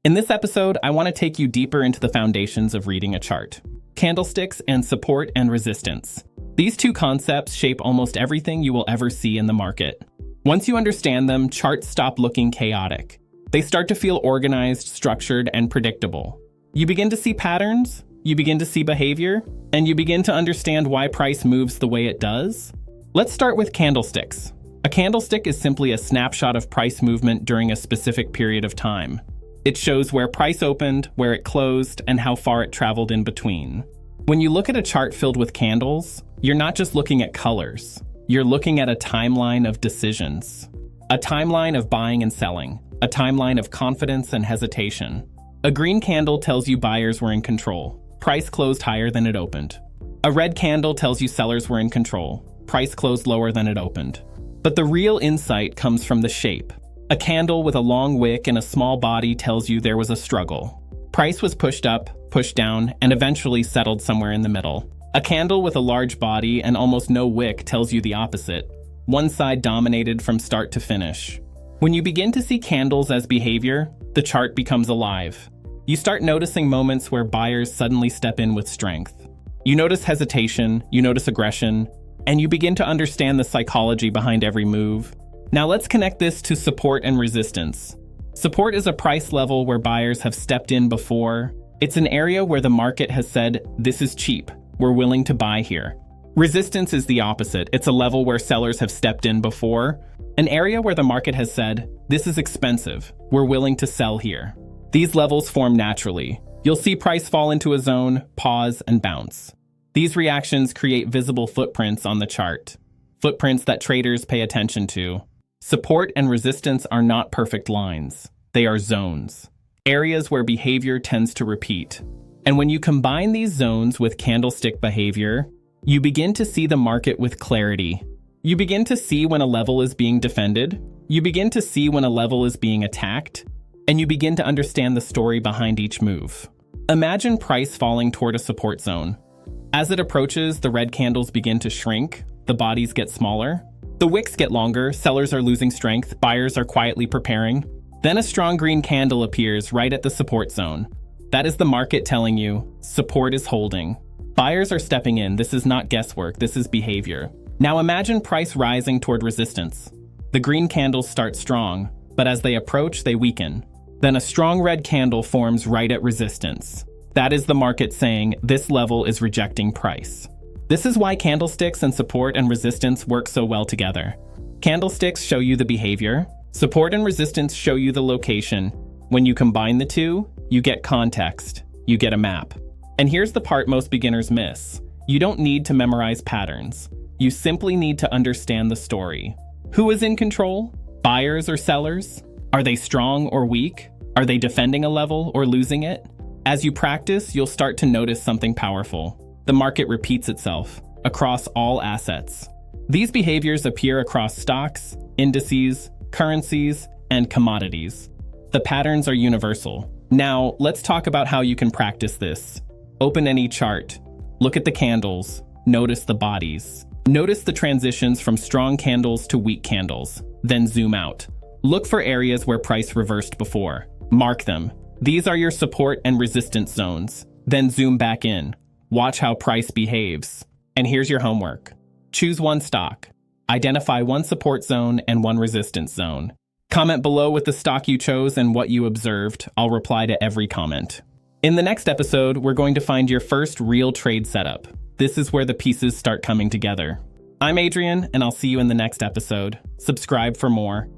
In this episode, I want to take you deeper into the foundations of reading a chart. Candlesticks and support and resistance. These two concepts shape almost everything you will ever see in the market. Once you understand them, charts stop looking chaotic. They start to feel organized, structured, and predictable. You begin to see patterns, you begin to see behavior, and you begin to understand why price moves the way it does. Let's start with candlesticks. A candlestick is simply a snapshot of price movement during a specific period of time. It shows where price opened, where it closed, and how far it traveled in between. When you look at a chart filled with candles, you're not just looking at colors. You're looking at a timeline of decisions. A timeline of buying and selling. A timeline of confidence and hesitation. A green candle tells you buyers were in control. Price closed higher than it opened. A red candle tells you sellers were in control. Price closed lower than it opened. But the real insight comes from the shape. A candle with a long wick and a small body tells you there was a struggle. Price was pushed up, pushed down, and eventually settled somewhere in the middle. A candle with a large body and almost no wick tells you the opposite. One side dominated from start to finish. When you begin to see candles as behavior, the chart becomes alive. You start noticing moments where buyers suddenly step in with strength. You notice hesitation, you notice aggression, and you begin to understand the psychology behind every move. Now let's connect this to support and resistance. Support is a price level where buyers have stepped in before. It's an area where the market has said, this is cheap, we're willing to buy here. Resistance is the opposite. It's a level where sellers have stepped in before. An area where the market has said, this is expensive, we're willing to sell here. These levels form naturally. You'll see price fall into a zone, pause, and bounce. These reactions create visible footprints on the chart. Footprints that traders pay attention to. Support and resistance are not perfect lines. They are zones. Areas where behavior tends to repeat. And when you combine these zones with candlestick behavior, you begin to see the market with clarity. You begin to see when a level is being defended. You begin to see when a level is being attacked. And you begin to understand the story behind each move. Imagine price falling toward a support zone. As it approaches, the red candles begin to shrink. The bodies get smaller. The wicks get longer, sellers are losing strength, buyers are quietly preparing. Then a strong green candle appears right at the support zone. That is the market telling you, support is holding. Buyers are stepping in, this is not guesswork, this is behavior. Now imagine price rising toward resistance. The green candles start strong, but as they approach, they weaken. Then a strong red candle forms right at resistance. That is the market saying, this level is rejecting price. This is why candlesticks and support and resistance work so well together. Candlesticks show you the behavior. Support and resistance show you the location. When you combine the two, you get context. You get a map. And here's the part most beginners miss. You don't need to memorize patterns. You simply need to understand the story. Who is in control? Buyers or sellers? Are they strong or weak? Are they defending a level or losing it? As you practice, you'll start to notice something powerful. The market repeats itself across all assets. These behaviors appear across stocks, indices, currencies, and commodities. The patterns are universal. Now, let's talk about how you can practice this. Open any chart. Look at the candles. Notice the bodies. Notice the transitions from strong candles to weak candles. Then zoom out. Look for areas where price reversed before. Mark them. These are your support and resistance zones. Then zoom back in. Watch how price behaves. And here's your homework. Choose one stock. Identify one support zone and one resistance zone. Comment below with the stock you chose and what you observed. I'll reply to every comment. In the next episode, we're going to find your first real trade setup. This is where the pieces start coming together. I'm Adrian, and I'll see you in the next episode. Subscribe for more.